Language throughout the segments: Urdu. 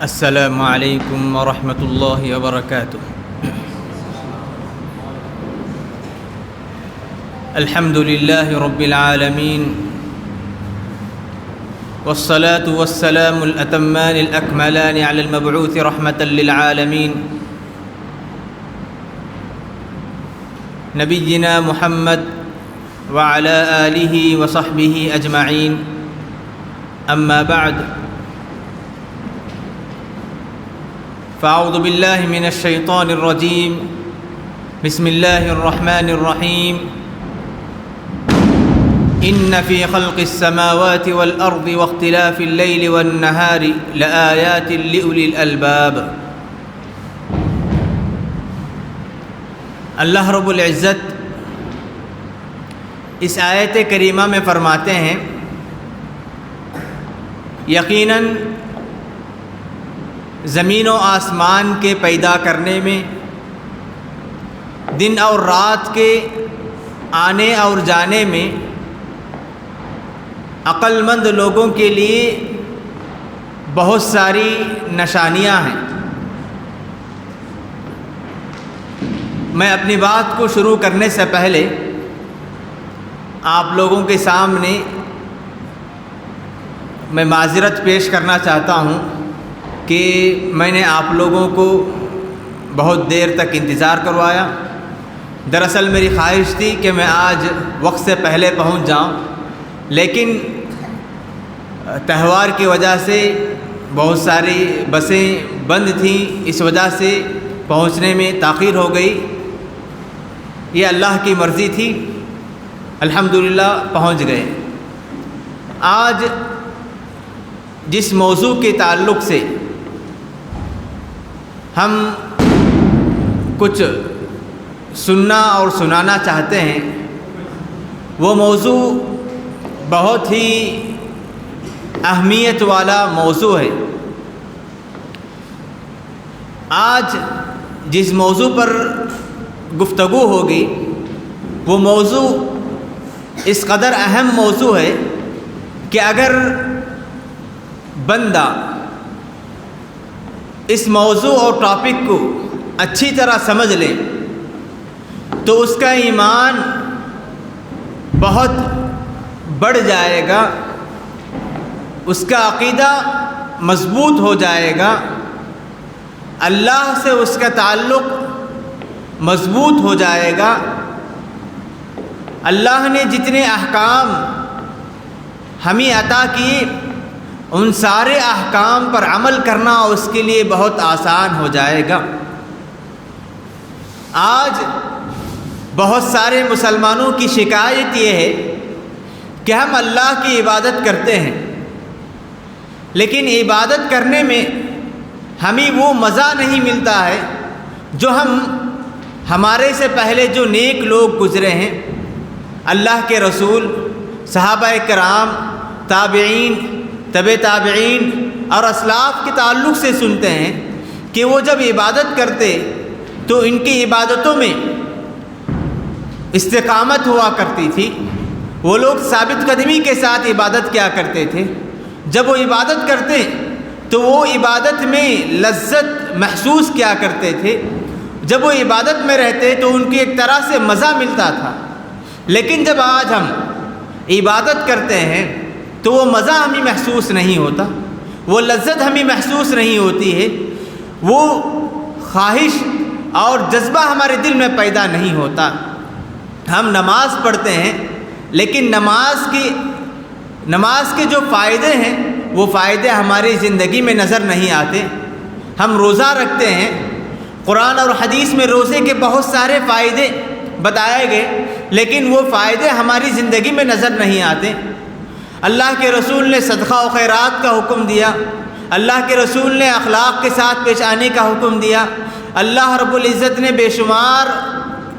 السلام علیکم ورحمۃ اللہ وبرکاتہ۔ الحمد للہ رب العالمین والصلاة والسلام الأتمان الأكملان على المبعوث رحمة للعالمین نبینا محمد وعلى آلہ وصحبہ اجمعین، اما بعد فاعوذ باللہ من الشیطان الرجیم، بسم اللہ الرحمن الرحیم۔ ان فی خلق السماوات والارض واختلاف اللیل والنہار لآیات لأولی الالباب۔ اللہ رب العزت اس آیت کریمہ میں فرماتے ہیں، یقیناً زمین و آسمان کے پیدا کرنے میں، دن اور رات کے آنے اور جانے میں عقل مند لوگوں کے لیے بہت ساری نشانیاں ہیں۔ میں اپنی بات کو شروع کرنے سے پہلے آپ لوگوں کے سامنے میں معذرت پیش کرنا چاہتا ہوں کہ میں نے آپ لوگوں کو بہت دیر تک انتظار کروایا۔ دراصل میری خواہش تھی کہ میں آج وقت سے پہلے پہنچ جاؤں، لیکن تہوار کی وجہ سے بہت ساری بسیں بند تھیں، اس وجہ سے پہنچنے میں تاخیر ہو گئی۔ یہ اللہ کی مرضی تھی، الحمدللہ پہنچ گئے۔ آج جس موضوع کے تعلق سے ہم کچھ سننا اور سنانا چاہتے ہیں، وہ موضوع بہت ہی اہمیت والا موضوع ہے۔ آج جس موضوع پر گفتگو ہوگی وہ موضوع اس قدر اہم موضوع ہے کہ اگر بندہ اس موضوع اور ٹاپک کو اچھی طرح سمجھ لے تو اس کا ایمان بہت بڑھ جائے گا، اس کا عقیدہ مضبوط ہو جائے گا، اللہ سے اس کا تعلق مضبوط ہو جائے گا۔ اللہ نے جتنے احکام ہمیں عطا کیے ان سارے احکام پر عمل کرنا اس کے لیے بہت آسان ہو جائے گا۔ آج بہت سارے مسلمانوں کی شکایت یہ ہے کہ ہم اللہ کی عبادت کرتے ہیں، لیکن عبادت کرنے میں ہمیں وہ مزہ نہیں ملتا ہے جو ہمارے سے پہلے جو نیک لوگ گزرے ہیں، اللہ کے رسول، صحابہ کرام، تابعین، تبع تابعین اور اسلاف کے تعلق سے سنتے ہیں کہ وہ جب عبادت کرتے تو ان کی عبادتوں میں استقامت ہوا کرتی تھی، وہ لوگ ثابت قدمی کے ساتھ عبادت کیا کرتے تھے۔ جب وہ عبادت کرتے تو وہ عبادت میں لذت محسوس کیا کرتے تھے، جب وہ عبادت میں رہتے تو ان کی ایک طرح سے مزہ ملتا تھا۔ لیکن جب آج ہم عبادت کرتے ہیں تو وہ مزہ ہمیں محسوس نہیں ہوتا، وہ لذت ہمیں محسوس نہیں ہوتی ہے، وہ خواہش اور جذبہ ہمارے دل میں پیدا نہیں ہوتا۔ ہم نماز پڑھتے ہیں لیکن نماز کے جو فائدے ہیں وہ فائدے ہماری زندگی میں نظر نہیں آتے۔ ہم روزہ رکھتے ہیں، قرآن اور حدیث میں روزے کے بہت سارے فائدے بتائے گئے، لیکن وہ فائدے ہماری زندگی میں نظر نہیں آتے۔ اللہ کے رسول نے صدقہ و خیرات کا حکم دیا، اللہ کے رسول نے اخلاق کے ساتھ پیش آنے کا حکم دیا، اللہ رب العزت نے بے شمار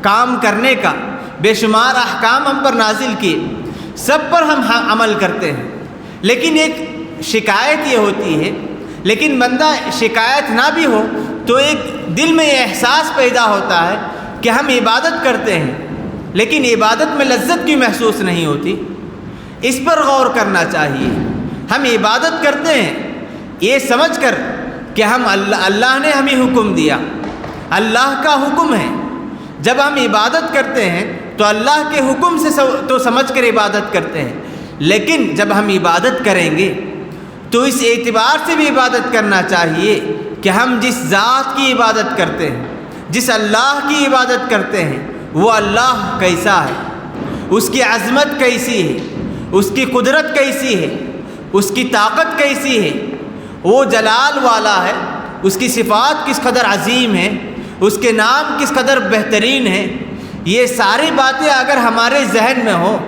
کام کرنے کا، بے شمار احکام ہم پر نازل کیے، سب پر ہم عمل کرتے ہیں۔ لیکن ایک شکایت یہ ہوتی ہے، لیکن بندہ شکایت نہ بھی ہو تو ایک دل میں یہ احساس پیدا ہوتا ہے کہ ہم عبادت کرتے ہیں لیکن عبادت میں لذت کی محسوس نہیں ہوتی۔ اس پر غور کرنا چاہیے۔ ہم عبادت کرتے ہیں یہ سمجھ کر کہ ہم اللہ نے ہمیں حکم دیا، اللہ کا حکم ہے، جب ہم عبادت کرتے ہیں تو اللہ کے حکم سے تو سمجھ کر عبادت کرتے ہیں، لیکن جب ہم عبادت کریں گے تو اس اعتبار سے بھی عبادت کرنا چاہیے کہ ہم جس ذات کی عبادت کرتے ہیں، جس اللہ کی عبادت کرتے ہیں، وہ اللہ کیسا ہے، اس کی عظمت کیسی ہے، اس کی قدرت کیسی ہے، اس کی طاقت کیسی ہے، وہ جلال والا ہے، اس کی صفات کس قدر عظیم ہے، اس کے نام کس قدر بہترین ہیں۔ یہ ساری باتیں اگر ہمارے ذہن میں ہوں،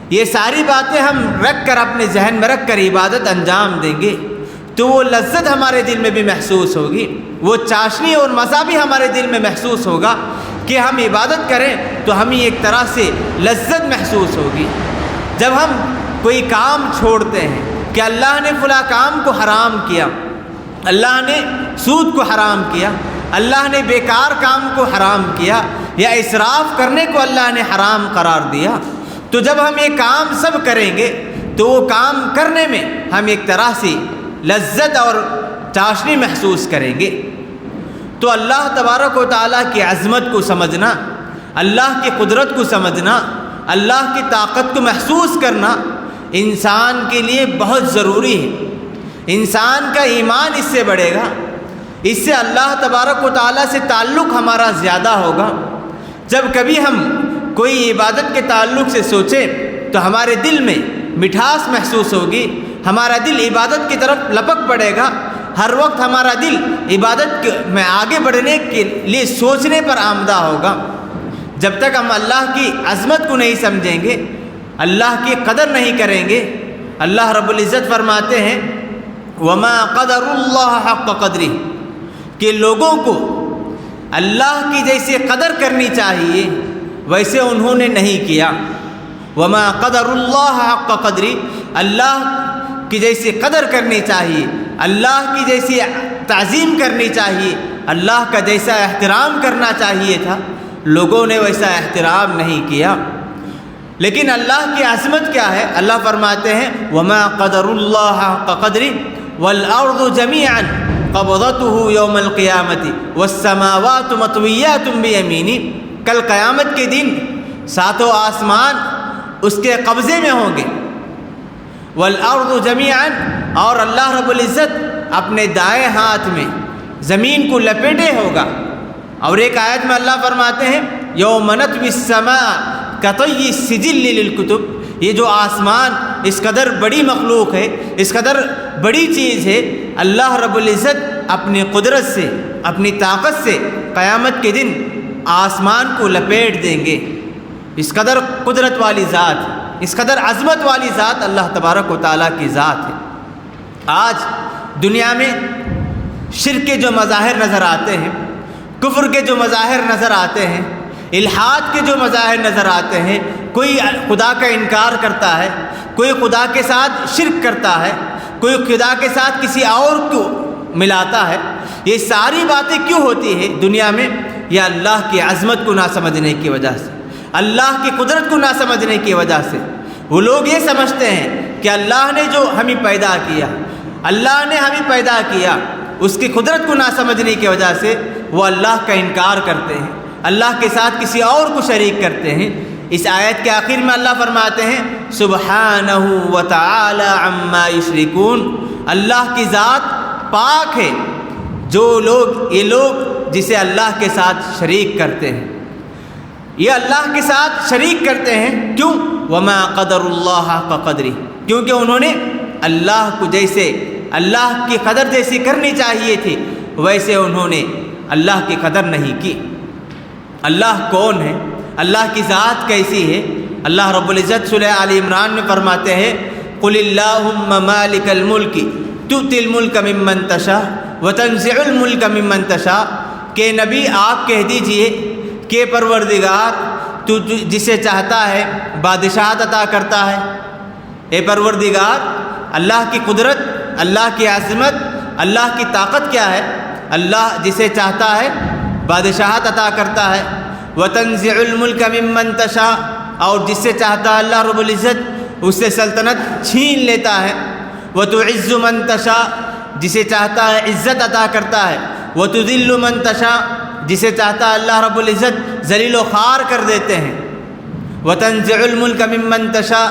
یہ ساری باتیں ہم رکھ کر اپنے ذہن میں رکھ کر عبادت انجام دیں گے تو وہ لذت ہمارے دل میں بھی محسوس ہوگی، وہ چاشنی اور مزہ بھی ہمارے دل میں محسوس ہوگا کہ ہم عبادت کریں تو ہمیں ایک طرح سے لذت محسوس ہوگی۔ جب ہم کوئی کام چھوڑتے ہیں کہ اللہ نے فلاں کام کو حرام کیا، اللہ نے سود کو حرام کیا، اللہ نے بیکار کام کو حرام کیا، یا اسراف کرنے کو اللہ نے حرام قرار دیا، تو جب ہم یہ کام سب کریں گے تو وہ کام کرنے میں ہم ایک طرح سے لذت اور چاشنی محسوس کریں گے۔ تو اللہ تبارک و تعالیٰ کی عظمت کو سمجھنا، اللہ کی قدرت کو سمجھنا، اللہ کی طاقت کو محسوس کرنا انسان کے لیے بہت ضروری ہے۔ انسان کا ایمان اس سے بڑھے گا، اس سے اللہ تبارک و تعالیٰ سے تعلق ہمارا زیادہ ہوگا۔ جب کبھی ہم کوئی عبادت کے تعلق سے سوچیں تو ہمارے دل میں مٹھاس محسوس ہوگی، ہمارا دل عبادت کی طرف لپک پڑے گا، ہر وقت ہمارا دل عبادت میں آگے بڑھنے کے لیے سوچنے پر آمدہ ہوگا۔ جب تک ہم اللہ کی عظمت کو نہیں سمجھیں گے، اللہ کی قدر نہیں کریں گے، اللہ رب العزت فرماتے ہیں وما قدر اللہ حق قدرہ، کہ لوگوں کو اللہ کی جیسے قدر کرنی چاہیے ویسے انہوں نے نہیں کیا۔ وما قدر اللہ حق قدرہ، اللہ کی جیسی قدر کرنی چاہیے، اللہ کی جیسی تعظیم کرنی چاہیے، اللہ کا جیسا احترام کرنا چاہیے تھا، لوگوں نے ویسا احترام نہیں کیا۔ لیکن اللہ کی عظمت کیا ہے؟ اللہ فرماتے ہیں وما قدر اللہ حق قدرہ والارض جميعا قبضته یوم القیامت والسماوات مطویات بیمینہ، کل قیامت کے دن ساتوں آسمان اس کے قبضے میں ہوں گے، والارض جميعا، اور اللہ رب العزت اپنے دائیں ہاتھ میں زمین کو لپیٹے ہوگا۔ اور ایک آیت میں اللہ فرماتے ہیں یوم نطوی السماء کطی السجل للکتب، یہ جو آسمان اس قدر بڑی مخلوق ہے، اس قدر بڑی چیز ہے، اللہ رب العزت اپنی قدرت سے، اپنی طاقت سے قیامت کے دن آسمان کو لپیٹ دیں گے۔ اس قدر قدرت والی ذات، اس قدر عظمت والی ذات اللہ تبارک و تعالیٰ کی ذات ہے۔ آج دنیا میں شرک کے جو مظاہر نظر آتے ہیں، کفر کے جو مظاہر نظر آتے ہیں، الحاد کے جو مظاہر نظر آتے ہیں، کوئی خدا کا انکار کرتا ہے، کوئی خدا کے ساتھ شرک کرتا ہے، کوئی خدا کے ساتھ کسی اور کو ملاتا ہے، یہ ساری باتیں کیوں ہوتی ہے دنیا میں؟ یہ اللہ کی عظمت کو نہ سمجھنے کی وجہ سے، اللہ کی قدرت کو نہ سمجھنے کی وجہ سے۔ وہ لوگ یہ سمجھتے ہیں کہ اللہ نے جو ہمیں پیدا کیا، اللہ نے ہمیں پیدا کیا، اس کی قدرت کو نہ سمجھنے کی وجہ سے وہ اللہ کا انکار کرتے ہیں، اللہ کے ساتھ کسی اور کو شریک کرتے ہیں۔ اس آیت کے آخر میں اللہ فرماتے ہیں سبحانہ وتعالی عما یشرکون، اللہ کی ذات پاک ہے یہ لوگ جسے اللہ کے ساتھ شریک کرتے ہیں، یہ اللہ کے ساتھ شریک کرتے ہیں۔ کیوں؟ وما قدر اللہ حق قدرہ، کیونکہ انہوں نے اللہ کو جیسے اللہ کی قدر جیسی کرنی چاہیے تھی ویسے انہوں نے اللہ کی قدر نہیں کی۔ اللہ کون ہے؟ اللہ کی ذات کیسی ہے؟ اللہ رب العزت سورہ آل عمران میں فرماتے ہیں قل اللہم مالک الملک تؤتی الملک ممن تشاء وتنزع الملک ممن تشاء، کہ نبی آپ کہہ دیجئے کہ پروردگار تو جسے چاہتا ہے بادشاہت عطا کرتا ہے۔ اے پروردگار، اللہ کی قدرت، اللہ کی عظمت، اللہ کی طاقت کیا ہے؟ اللہ جسے چاہتا ہے بادشاہت عطا کرتا ہے، وتنزع الملک ممن تشاء، اور جس سے چاہتا ہے اللہ رب العزت اس سے سلطنت چھین لیتا ہے، وتعز من تشاء، جسے چاہتا ہے عزت عطا کرتا ہے، وتذل من تشاء، جسے چاہتا ہے اللہ رب العزت ذلیل و خوار کر دیتے ہیں، وتنزع الملک ممن تشاء،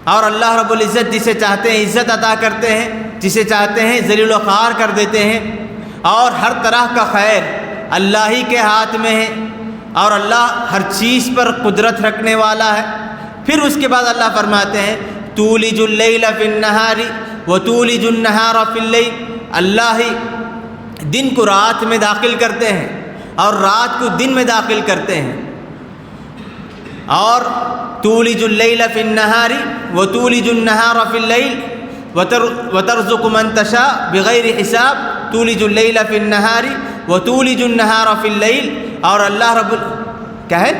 اور اللہ رب العزت جسے چاہتے ہیں عزت عطا کرتے ہیں، جسے چاہتے ہیں ذلیل و خوار کر دیتے ہیں، اور ہر طرح کا خیر اللہ ہی کے ہاتھ میں ہے، اور اللہ ہر چیز پر قدرت رکھنے والا ہے۔ پھر اس کے بعد اللہ فرماتے ہیں تولج اللیل فی النہار وتولج النہار فی اللیل، اللہ ہی دن کو رات میں داخل کرتے ہیں اور رات کو دن میں داخل کرتے ہیں، اور تولج اللیل فی النہار وتولج النہار فی اللیل وترزق من تشاء بغیر حساب، تولج اللیل فی النہار وتولج النہار فی اللیل، اور اللہ رب کیا ہے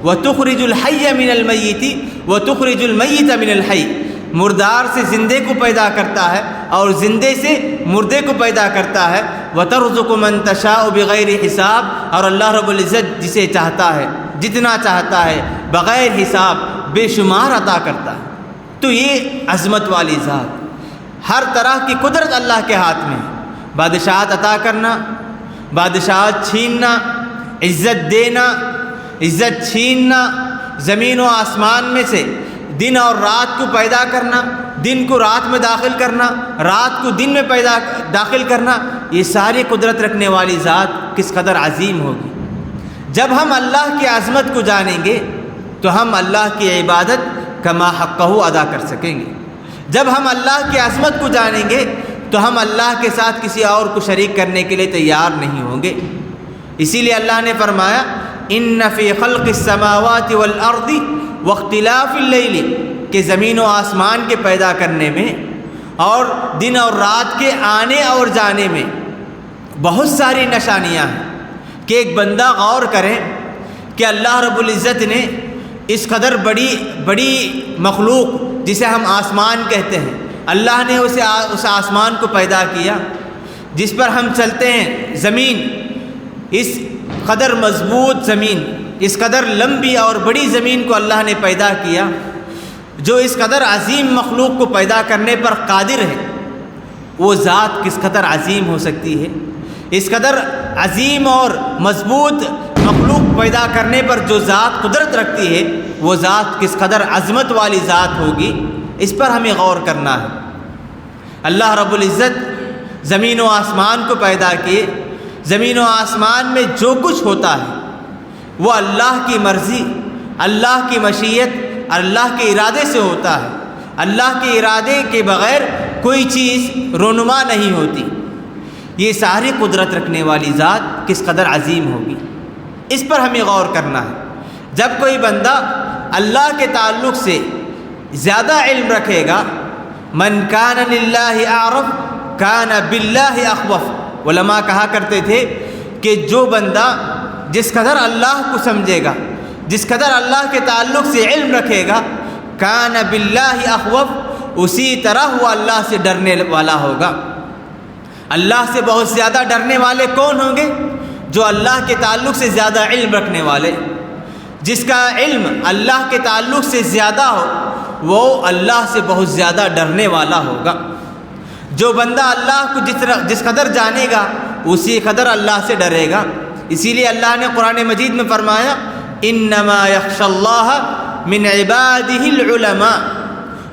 وتخرج الحی من المیت وتخرج المیت من الحی، مردار سے زندے کو پیدا کرتا ہے اور زندے سے مردے کو پیدا کرتا ہے، وترزق من تشاء بغیر حساب، اور اللہ رب العزت جسے چاہتا ہے جتنا چاہتا ہے بغیر حساب بے شمار عطا کرتا ہے۔ تو یہ عظمت والی ذات، ہر طرح کی قدرت اللہ کے ہاتھ میں ہے، بادشاہت عطا کرنا، بادشاہت چھیننا، عزت دینا، عزت چھیننا، زمین و آسمان میں سے دن اور رات کو پیدا کرنا، دن کو رات میں داخل کرنا، رات کو دن میں داخل کرنا، یہ ساری قدرت رکھنے والی ذات کس قدر عظیم ہوگی۔ جب ہم اللہ کی عظمت کو جانیں گے تو ہم اللہ کی عبادت کما حقہ ادا کر سکیں گے۔ جب ہم اللہ کی عظمت کو جانیں گے تو ہم اللہ کے ساتھ کسی اور کو شریک کرنے کے لیے تیار نہیں ہوں گے۔ اسی لیے اللہ نے فرمایا ان فی خلق السماوات والارض واختلاف اللیل، کہ زمین و آسمان کے پیدا کرنے میں اور دن اور رات کے آنے اور جانے میں بہت ساری نشانیاں ہیں، کہ ایک بندہ غور کرے کہ اللہ رب العزت نے اس قدر بڑی مخلوق جسے ہم آسمان کہتے ہیں، اللہ نے اس آسمان کو پیدا کیا جس پر ہم چلتے ہیں، زمین، اس قدر مضبوط زمین، اس قدر لمبی اور بڑی زمین کو اللہ نے پیدا کیا، جو اس قدر عظیم مخلوق کو پیدا کرنے پر قادر ہے، وہ ذات کس قدر عظیم ہو سکتی ہے؟ اس قدر عظیم اور مضبوط مخلوق پیدا کرنے پر جو ذات قدرت رکھتی ہے، وہ ذات کس قدر عظمت والی ذات ہوگی، اس پر ہمیں غور کرنا ہے۔ اللہ رب العزت زمین و آسمان کو پیدا کیے، زمین و آسمان میں جو کچھ ہوتا ہے وہ اللہ کی مرضی، اللہ کی مشیت، اللہ کے ارادے سے ہوتا ہے۔ اللہ کے ارادے کے بغیر کوئی چیز رونما نہیں ہوتی۔ یہ ساری قدرت رکھنے والی ذات کس قدر عظیم ہوگی، اس پر ہمیں غور کرنا ہے۔ جب کوئی بندہ اللہ کے تعلق سے زیادہ علم رکھے گا، من کان للہ اعرف کان باللہ اخوف، علماء کہا کرتے تھے کہ جو بندہ جس قدر اللہ کو سمجھے گا، جس قدر اللہ کے تعلق سے علم رکھے گا، کان باللہ اخوف، اسی طرح وہ اللہ سے ڈرنے والا ہوگا۔ اللہ سے بہت زیادہ ڈرنے والے کون ہوں گے؟ جو اللہ کے تعلق سے زیادہ علم رکھنے والے، جس کا علم اللہ کے تعلق سے زیادہ ہو وہ اللہ سے بہت زیادہ ڈرنے والا ہوگا۔ جو بندہ اللہ کو جس قدر جانے گا اسی قدر اللہ سے ڈرے گا۔ اسی لیے اللہ نے قرآن مجید میں فرمایا انما یخشی اللہ من عبادہ العلماء،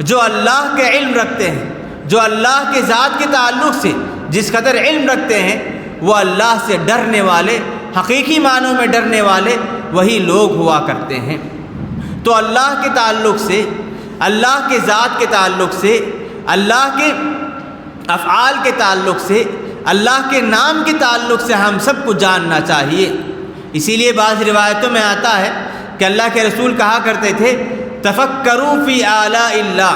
جو اللہ کے علم رکھتے ہیں، جو اللہ کے ذات کے تعلق سے جس قدر علم رکھتے ہیں، وہ اللہ سے ڈرنے والے، حقیقی معنوں میں ڈرنے والے وہی لوگ ہوا کرتے ہیں۔ تو اللہ کے تعلق سے، اللہ کے ذات کے تعلق سے، اللہ کے افعال کے تعلق سے، اللہ کے نام کے تعلق سے ہم سب کو جاننا چاہیے۔ اسی لیے بعض روایتوں میں آتا ہے کہ اللہ کے رسول کہا کرتے تھے تفکروا فی آلاء اللہ،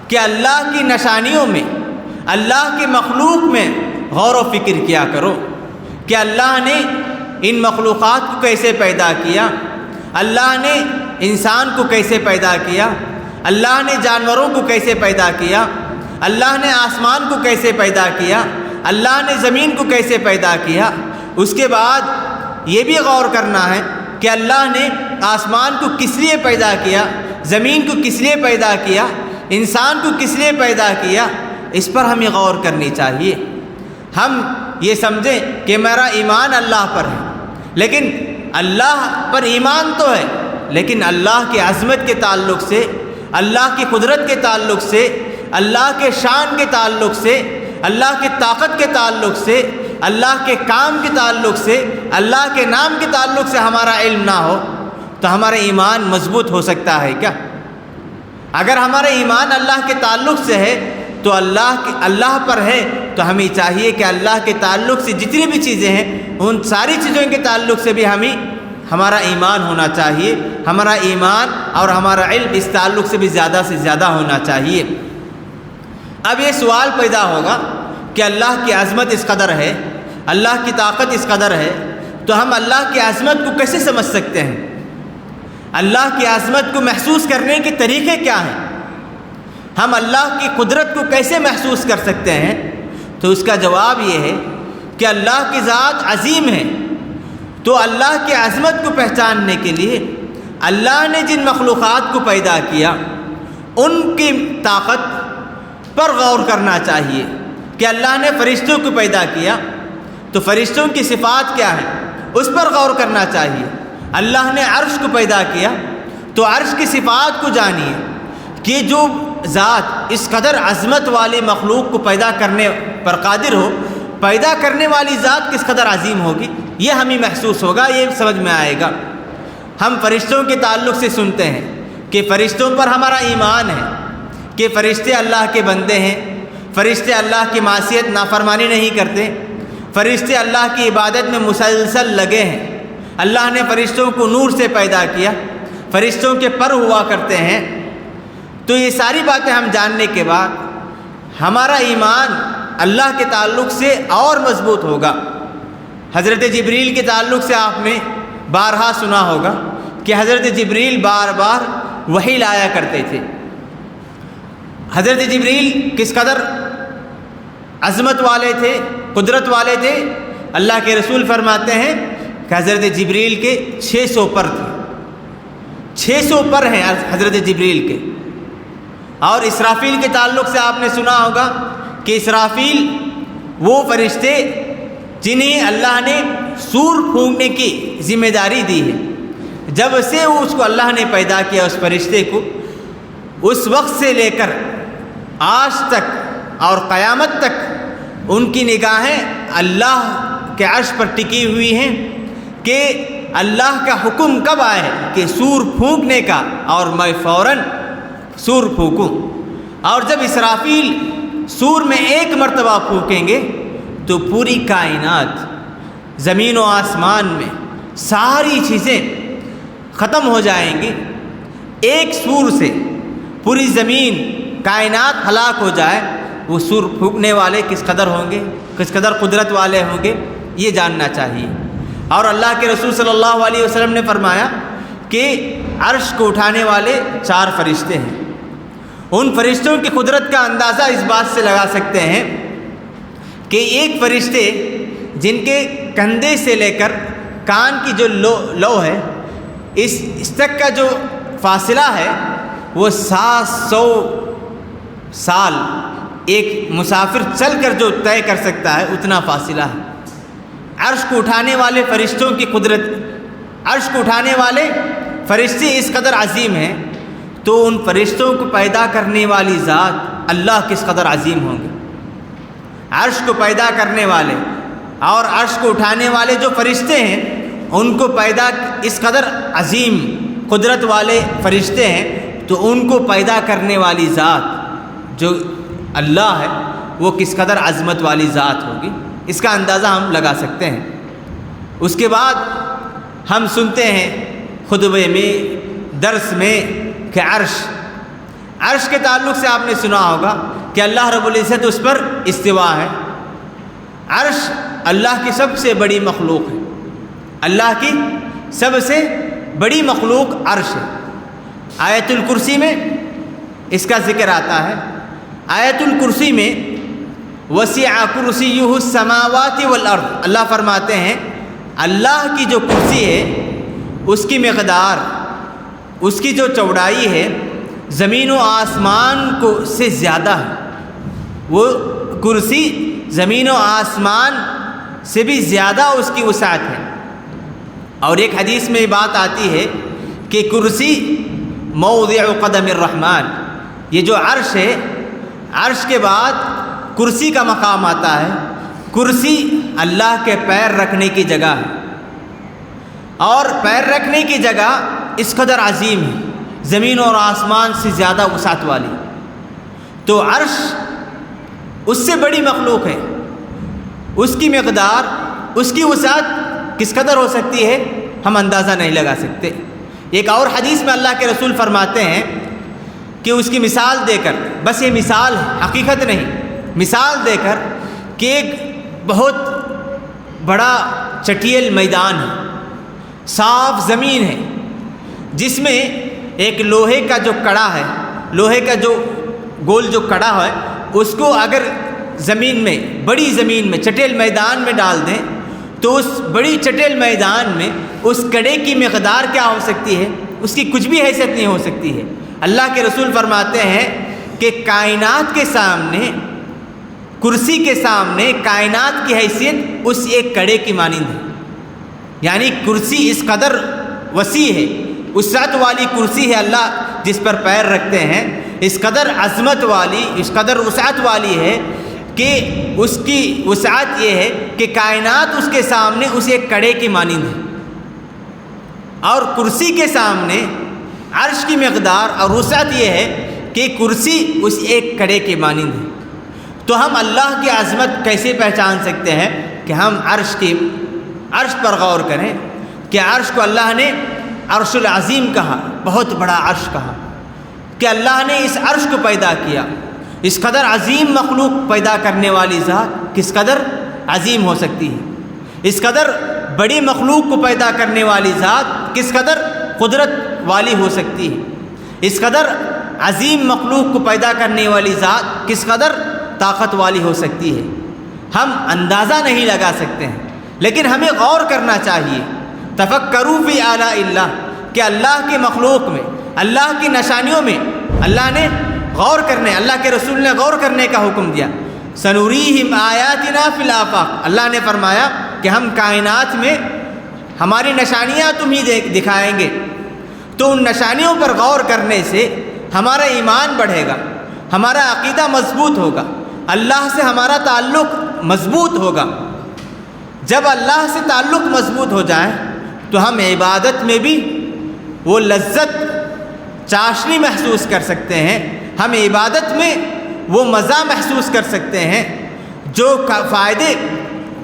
کہ اللہ کی نشانیوں میں، اللہ کی مخلوق میں غور و فکر کیا کرو کہ اللہ نے ان مخلوقات کو کیسے پیدا کیا، اللہ نے انسان کو کیسے پیدا کیا، اللہ نے جانوروں کو کیسے پیدا کیا، اللہ نے آسمان کو کیسے پیدا کیا، اللہ نے زمین کو کیسے پیدا کیا۔ اس کے بعد یہ بھی غور کرنا ہے کہ اللہ نے آسمان کو کس لیے پیدا کیا، زمین کو کس لیے پیدا کیا، انسان کو کس لیے پیدا کیا، اس پر ہمیں غور کرنی چاہیے۔ ہم یہ سمجھیں کہ میرا ایمان اللہ پر ہے، لیکن اللہ پر ایمان تو ہے، لیکن اللہ کی عظمت کے تعلق سے، اللہ کی قدرت کے تعلق سے، اللہ کے شان کے تعلق سے، اللہ کی طاقت کے تعلق سے، اللہ کے کام کے تعلق سے، اللہ کے نام کے تعلق سے ہمارا علم نہ ہو تو ہمارا ایمان مضبوط ہو سکتا ہے کیا؟ اگر ہمارا ایمان اللہ کے تعلق سے ہے تو اللہ پر ہے، تو ہمیں چاہیے کہ اللہ کے تعلق سے جتنی بھی چیزیں ہیں ان ساری چیزوں کے تعلق سے بھی ہمارا ایمان ہونا چاہیے، ہمارا ایمان اور ہمارا علم اس تعلق سے بھی زیادہ ہونا چاہیے۔ اب یہ سوال پیدا ہوگا کہ اللہ کی عظمت اس قدر ہے، اللہ کی طاقت اس قدر ہے، تو ہم اللہ کی عظمت کو کیسے سمجھ سکتے ہیں؟ اللہ کی عظمت کو محسوس کرنے کے طریقے کیا ہیں؟ ہم اللہ کی قدرت کو کیسے محسوس کر سکتے ہیں؟ تو اس کا جواب یہ ہے کہ اللہ کی ذات عظیم ہے، تو اللہ کی عظمت کو پہچاننے کے لیے اللہ نے جن مخلوقات کو پیدا کیا ان کی طاقت پر غور کرنا چاہیے۔ کہ اللہ نے فرشتوں کو پیدا کیا تو فرشتوں کی صفات کیا ہیں، اس پر غور کرنا چاہیے۔ اللہ نے عرش کو پیدا کیا تو عرش کی صفات کو جانیے کہ جو ذات اس قدر عظمت والے مخلوق کو پیدا کرنے پر قادر ہو، پیدا کرنے والی ذات کس قدر عظیم ہوگی، یہ ہمیں محسوس ہوگا، یہ سمجھ میں آئے گا۔ ہم فرشتوں کے تعلق سے سنتے ہیں کہ فرشتوں پر ہمارا ایمان ہے کہ فرشتے اللہ کے بندے ہیں، فرشتے اللہ کی معصیت نافرمانی نہیں کرتے، فرشتے اللہ کی عبادت میں مسلسل لگے ہیں۔ اللہ نے فرشتوں کو نور سے پیدا کیا، فرشتوں کے پر ہوا کرتے ہیں۔ تو یہ ساری باتیں ہم جاننے کے بعد ہمارا ایمان اللہ کے تعلق سے اور مضبوط ہوگا۔ حضرت جبریل کے تعلق سے آپ نے بارہا سنا ہوگا کہ حضرت جبریل بار بار وحی لایا کرتے تھے۔ حضرت جبریل کس قدر عظمت والے تھے، قدرت والے تھے، اللہ کے رسول فرماتے ہیں کہ حضرت جبریل کے 600 پر تھے، 600 پر ہیں حضرت جبریل کے۔ اور اسرافیل کے تعلق سے آپ نے سنا ہوگا کہ اسرافیل وہ فرشتے جنہیں اللہ نے سور پھونکنے کی ذمہ داری دی ہے۔ جب سے اس کو اللہ نے پیدا کیا اس فرشتے کو، اس وقت سے لے کر آج تک اور قیامت تک ان کی نگاہیں اللہ کے عرش پر ٹکی ہوئی ہیں کہ اللہ کا حکم کب آئے کہ سور پھونکنے کا، اور میں فوراً سور پھونکوں۔ اور جب اسرافیل سور میں ایک مرتبہ پھونکیں گے تو پوری کائنات، زمین و آسمان میں ساری چیزیں ختم ہو جائیں گی۔ ایک سور سے پوری زمین کائنات ہلاک ہو جائے، وہ سور پھونکنے والے کس قدر ہوں گے، کس قدر قدرت والے ہوں گے، یہ جاننا چاہیے۔ اور اللہ کے رسول صلی اللہ علیہ وسلم نے فرمایا کہ عرش کو اٹھانے والے 4 فرشتے ہیں۔ ان فرشتوں کی قدرت کا اندازہ اس بات سے لگا سکتے ہیں کہ ایک فرشتے جن کے کندھے سے لے کر کان کی جو لو ہے، اس تک کا جو فاصلہ ہے وہ 700 سال ایک مسافر چل کر جو طے کر سکتا ہے اتنا فاصلہ ہے۔ عرش کو اٹھانے والے فرشتوں کی قدرت، عرش کو اٹھانے والے فرشتے اس قدر عظیم ہیں، تو ان فرشتوں کو پیدا کرنے والی ذات اللہ کس قدر عظیم ہوں گے۔ عرش کو پیدا کرنے والے اور عرش کو اٹھانے والے جو فرشتے ہیں، ان کو پیدا اس قدر عظیم قدرت والے فرشتے ہیں، تو ان کو پیدا کرنے والی ذات جو اللہ ہے وہ کس قدر عظمت والی ذات ہوگی، اس کا اندازہ ہم لگا سکتے ہیں۔ اس کے بعد ہم سنتے ہیں خطبے میں، درس میں کہ عرش کے تعلق سے آپ نے سنا ہوگا کہ اللہ رب العزت اس پر استوا ہے۔ عرش اللہ کی سب سے بڑی مخلوق ہے، اللہ کی سب سے بڑی مخلوق عرش ہے۔ آیت الکرسی میں اس کا ذکر آتا ہے۔ آیت الکرسی میں وسع کرسیہ السماوات والارض، اللہ فرماتے ہیں اللہ کی جو کرسی ہے اس کی مقدار، اس کی جو چوڑائی ہے زمین و آسمان کو سے زیادہ ہے، وہ کرسی زمین و آسمان سے بھی زیادہ اس کی وسعت ہے۔ اور ایک حدیث میں یہ بات آتی ہے کہ کرسی موضع قدم الرحمن، یہ جو عرش ہے، عرش کے بعد کرسی کا مقام آتا ہے۔ کرسی اللہ کے پیر رکھنے کی جگہ ہے، اور پیر رکھنے کی جگہ اس قدر عظیم ہے، زمین اور آسمان سے زیادہ وسعت والی۔ تو عرش اس سے بڑی مخلوق ہے، اس کی مقدار، اس کی وسعت کس قدر ہو سکتی ہے ہم اندازہ نہیں لگا سکتے۔ ایک اور حدیث میں اللہ کے رسول فرماتے ہیں کہ اس کی مثال دے کر، بس یہ مثال ہے، حقیقت نہیں، مثال دے کر کہ ایک بہت بڑا چٹیل میدان ہے، صاف زمین ہے، جس میں ایک لوہے کا جو کڑا ہے، لوہے کا جو گول جو کڑا ہے، اس کو اگر زمین میں، بڑی زمین میں، چٹیل میدان میں ڈال دیں تو اس بڑی چٹیل میدان میں اس کڑے کی مقدار کیا ہو سکتی ہے؟ اس کی کچھ بھی حیثیت نہیں ہو سکتی ہے۔ اللہ کے رسول فرماتے ہیں کہ کائنات کے سامنے، کرسی کے سامنے کائنات کی حیثیت اس ایک کڑے کی مانند ہے۔ یعنی کرسی اس قدر وسیع ہے، وسعت والی کرسی ہے اللہ جس پر پیر رکھتے ہیں، اس قدر عظمت والی، اس قدر وسعت والی ہے کہ اس کی وسعت یہ ہے کہ کائنات اس کے سامنے اس ایک کڑے کی مانند ہے، اور کرسی کے سامنے عرش کی مقدار اور وسعت یہ ہے کہ کرسی اس ایک کڑے کی مانند ہے۔ تو ہم اللہ کی عظمت کیسے پہچان سکتے ہیں کہ ہم عرش پر غور کریں کہ عرش کو اللہ نے عرش العظیم کہا، بہت بڑا عرش کہا، کہ اللہ نے اس عرش کو پیدا کیا۔ اس قدر عظیم مخلوق پیدا کرنے والی ذات کس قدر عظیم ہو سکتی ہے؟ اس قدر بڑی مخلوق کو پیدا کرنے والی ذات کس قدر قدرت والی ہو سکتی ہے؟ اس قدر عظیم مخلوق کو پیدا کرنے والی ذات کس قدر طاقت والی ہو سکتی ہے؟ ہم اندازہ نہیں لگا سکتے ہیں، لیکن ہمیں غور کرنا چاہیے۔ تفکروا فی آلاء اللہ، کہ اللہ کے مخلوق میں، اللہ کی نشانیوں میں اللہ نے غور کرنے، اللہ کے رسول نے غور کرنے کا حکم دیا۔ سنوریہم آیاتنا فی الآفاق، اللہ نے فرمایا کہ ہم کائنات میں ہماری نشانیاں تمہیں دکھائیں گے۔ تو ان نشانیوں پر غور کرنے سے ہمارا ایمان بڑھے گا، ہمارا عقیدہ مضبوط ہوگا، اللہ سے ہمارا تعلق مضبوط ہوگا۔ جب اللہ سے تعلق مضبوط ہو جائے تو ہم عبادت میں بھی وہ لذت، چاشنی محسوس کر سکتے ہیں، ہم عبادت میں وہ مزہ محسوس کر سکتے ہیں۔ جو فائدے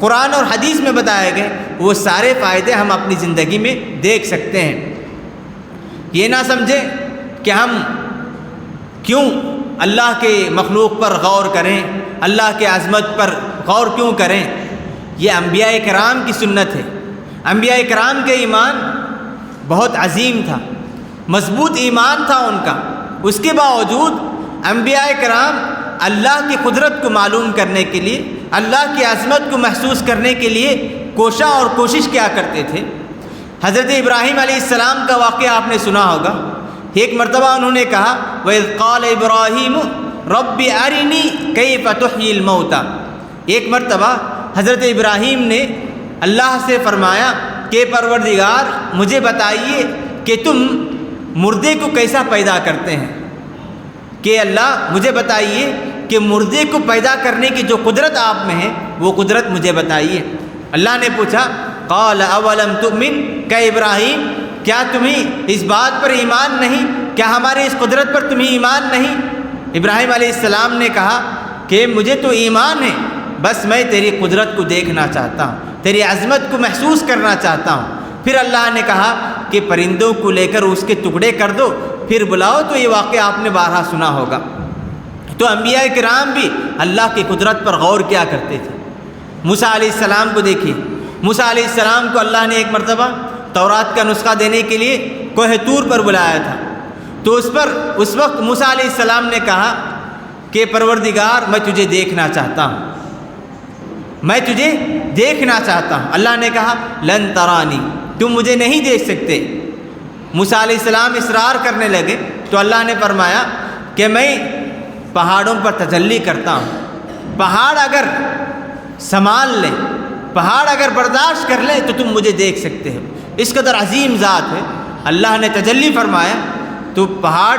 قرآن اور حدیث میں بتائے گئے وہ سارے فائدے ہم اپنی زندگی میں دیکھ سکتے ہیں۔ یہ نہ سمجھیں کہ ہم کیوں اللہ کے مخلوق پر غور کریں، اللہ کے عظمت پر غور کیوں کریں۔ یہ انبیاء کرام کی سنت ہے۔ انبیاء کرام کے ایمان بہت عظیم تھا، مضبوط ایمان تھا ان کا، اس کے باوجود انبیاء کرام اللہ کی قدرت کو معلوم کرنے کے لیے، اللہ کی عظمت کو محسوس کرنے کے لیے کوشاں اور کوشش کیا کرتے تھے۔ حضرت ابراہیم علیہ السلام کا واقعہ آپ نے سنا ہوگا۔ ایک مرتبہ انہوں نے کہا وَإِذْ قَالَ إِبْرَاهِيمُ رَبِّ أَرِنِي كَيْفَ تُحْيِي الْمَوْتَى، ایک مرتبہ حضرت ابراہیم نے اللہ سے فرمایا کہ پروردگار مجھے بتائیے کہ تم مردے کو کیسا پیدا کرتے ہیں، کہ اللہ مجھے بتائیے کہ مردے کو پیدا کرنے کی جو قدرت آپ میں ہے وہ قدرت مجھے بتائیے۔ اللہ نے پوچھا قال اولم تؤمن، کہ ابراہیم کیا تمہیں اس بات پر ایمان نہیں، کیا ہمارے اس قدرت پر تمہیں ایمان نہیں؟ ابراہیم علیہ السلام نے کہا کہ مجھے تو ایمان ہے، بس میں تیری قدرت کو دیکھنا چاہتا ہوں، تیری عظمت کو محسوس کرنا چاہتا ہوں۔ پھر اللہ نے کہا کہ پرندوں کو لے کر اس کے ٹکڑے کر دو، پھر بلاؤ۔ تو یہ واقعہ آپ نے بارہا سنا ہوگا۔ تو انبیاء کرام بھی اللہ کی قدرت پر غور کیا کرتے تھے۔ موسیٰ علیہ السلام کو دیکھیے، موسیٰ علیہ السلام کو اللہ نے ایک مرتبہ تورات کا نسخہ دینے کے لیے کوہ طور پر بلایا تھا۔ تو اس وقت موسیٰ علیہ السلام نے کہا کہ پروردگار میں تجھے دیکھنا چاہتا ہوں، میں تجھے دیکھنا چاہتا ہوں۔ اللہ نے کہا لن ترانی، تم مجھے نہیں دیکھ سکتے۔ موسیٰ علیہ السلام اصرار کرنے لگے تو اللہ نے فرمایا کہ میں پہاڑوں پر تجلی کرتا ہوں، پہاڑ اگر سنبھال لے، پہاڑ اگر برداشت کر لے تو تم مجھے دیکھ سکتے ہو۔ اس قدر عظیم ذات ہے۔ اللہ نے تجلی فرمایا تو پہاڑ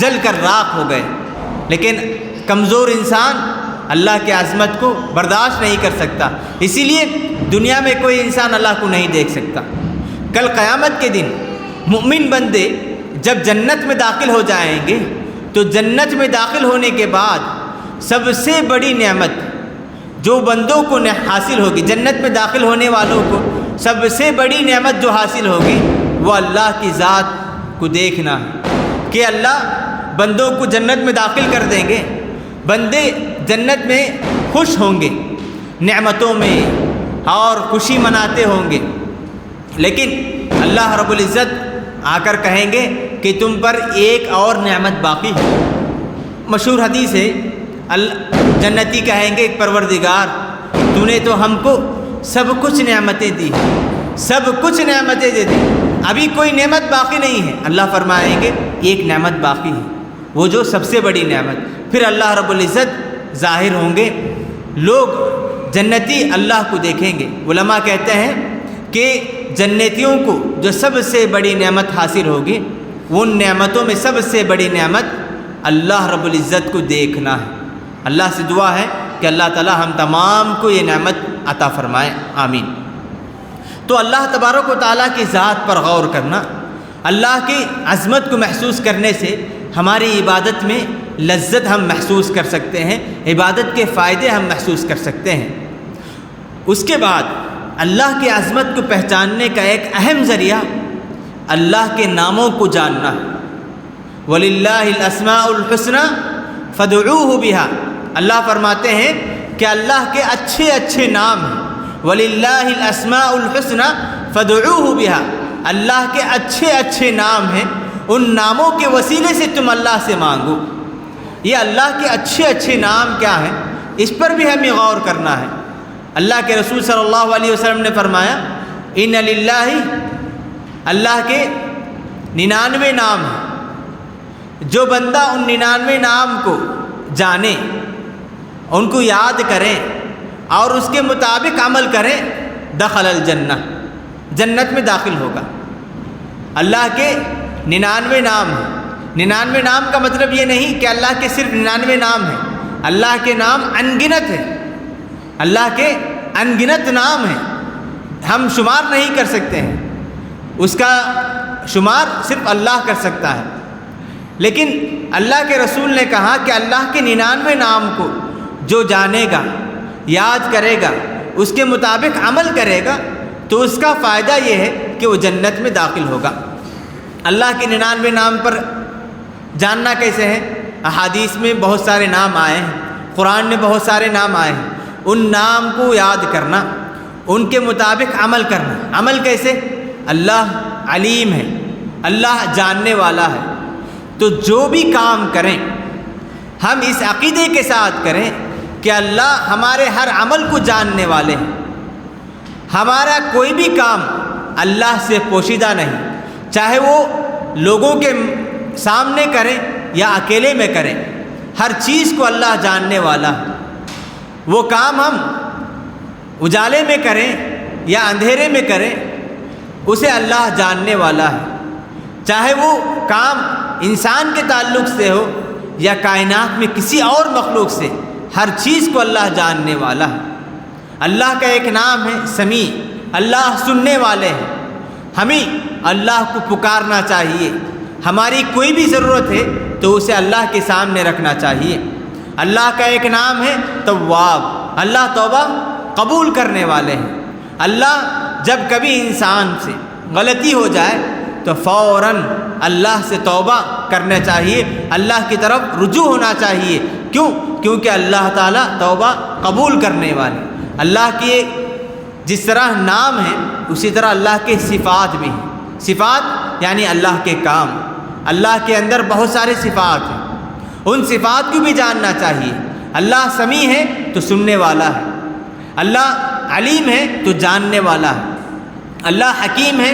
جل کر راکھ ہو گئے، لیکن کمزور انسان اللہ کی عظمت کو برداشت نہیں کر سکتا، اسی لیے دنیا میں کوئی انسان اللہ کو نہیں دیکھ سکتا۔ کل قیامت کے دن مومن بندے جب جنت میں داخل ہو جائیں گے تو جنت میں داخل ہونے کے بعد سب سے بڑی نعمت جو بندوں کو حاصل ہوگی، جنت میں داخل ہونے والوں کو سب سے بڑی نعمت جو حاصل ہوگی وہ اللہ کی ذات کو دیکھنا ہے کہ اللہ بندوں کو جنت میں داخل کر دیں گے، بندے جنت میں خوش ہوں گے، نعمتوں میں اور خوشی مناتے ہوں گے، لیکن اللہ رب العزت آ کر کہیں گے کہ تم پر ایک اور نعمت باقی ہے۔ مشہور حدیث ہے، جنتی کہیں گے پروردگار تو نے تو ہم کو سب کچھ نعمتیں دی، سب کچھ نعمتیں دے دی، ابھی کوئی نعمت باقی نہیں ہے۔ اللہ فرمائیں گے ایک نعمت باقی ہے، وہ جو سب سے بڑی نعمت۔ پھر اللہ رب العزت ظاہر ہوں گے، لوگ جنتی اللہ کو دیکھیں گے۔ علماء کہتے ہیں کہ جنتیوں کو جو سب سے بڑی نعمت حاصل ہوگی، ان نعمتوں میں سب سے بڑی نعمت اللہ رب العزت کو دیکھنا ہے۔ اللہ سے دعا ہے کہ اللہ تعالی ہم تمام کو یہ نعمت عطا فرمائے، آمین۔ تو اللہ تبارک و تعالیٰ کی ذات پر غور کرنا، اللہ کی عظمت کو محسوس کرنے سے ہماری عبادت میں لذت ہم محسوس کر سکتے ہیں، عبادت کے فائدے ہم محسوس کر سکتے ہیں۔ اس کے بعد اللہ کی عظمت کو پہچاننے کا ایک اہم ذریعہ اللہ کے ناموں کو جاننا ہے۔ وَلِلَّهِ الْأَسْمَاءُ الْحُسْنَى فَادْعُوهُ بِهَا، اللہ فرماتے ہیں کہ اللہ کے اچھے اچھے نام ہیں۔ وَلِلَّهِ الْأَسْمَاءُ الْحُسْنَى فَادْعُوهُ بِهَا، اللہ کے اچھے اچھے نام ہیں، ان ناموں کے وسیلے سے تم اللہ سے مانگو۔ یہ اللہ کے اچھے اچھے نام کیا ہیں، اس پر بھی ہمیں غور کرنا ہے۔ اللہ کے رسول صلی اللہ علیہ وسلم نے فرمایا ان للہ، اللہ کے 99 نام ہیں، جو بندہ ان 99 نام کو جانے، ان کو یاد کریں اور اس کے مطابق عمل کریں، دخل الجنہ، جنت میں داخل ہوگا۔ اللہ کے 99 نام ہیں۔ 99 نام کا مطلب یہ نہیں کہ اللہ کے صرف 99 نام ہیں، اللہ کے نام انگنت ہیں، اللہ کے انگنت نام ہیں، ہم شمار نہیں کر سکتے ہیں، اس کا شمار صرف اللہ کر سکتا ہے۔ لیکن اللہ کے رسول نے کہا کہ اللہ کے 99 نام کو جو جانے گا، یاد کرے گا، اس کے مطابق عمل کرے گا تو اس کا فائدہ یہ ہے کہ وہ جنت میں داخل ہوگا۔ اللہ کے 99 نام پر جاننا کیسے ہے؟ احادیث میں بہت سارے نام آئے ہیں، قرآن میں بہت سارے نام آئے ہیں، ان نام کو یاد کرنا، ان کے مطابق عمل کرنا۔ عمل کیسے؟ اللہ علیم ہے، اللہ جاننے والا ہے، تو جو بھی کام کریں ہم اس عقیدے کے ساتھ کریں کہ اللہ ہمارے ہر عمل کو جاننے والے ہیں، ہمارا کوئی بھی کام اللہ سے پوشیدہ نہیں، چاہے وہ لوگوں کے سامنے کریں یا اکیلے میں کریں، ہر چیز کو اللہ جاننے والا ہے۔ وہ کام ہم اجالے میں کریں یا اندھیرے میں کریں، اسے اللہ جاننے والا ہے، چاہے وہ کام انسان کے تعلق سے ہو یا کائنات میں کسی اور مخلوق سے، ہر چیز کو اللہ جاننے والا ہے۔ اللہ کا ایک نام ہے سمیع، اللہ سننے والے ہیں۔ ہمیں اللہ کو پکارنا چاہیے، ہماری کوئی بھی ضرورت ہے تو اسے اللہ کے سامنے رکھنا چاہیے۔ اللہ کا ایک نام ہے تواب، اللہ توبہ قبول کرنے والے ہیں۔ اللہ جب کبھی انسان سے غلطی ہو جائے تو فوراً اللہ سے توبہ کرنا چاہیے، اللہ کی طرف رجوع ہونا چاہیے۔ کیونکہ اللہ تعالیٰ توبہ قبول کرنے والے۔ اللہ کے جس طرح نام ہیں اسی طرح اللہ کے صفات بھی ہیں۔ صفات یعنی اللہ کے کام، اللہ کے اندر بہت سارے صفات ہیں، ان صفات کو بھی جاننا چاہیے۔ اللہ سمیع ہے تو سننے والا ہے، اللہ علیم ہے تو جاننے والا ہے، اللہ حکیم ہے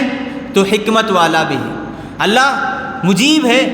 تو حکمت والا بھی ہے، اللہ مجیب ہے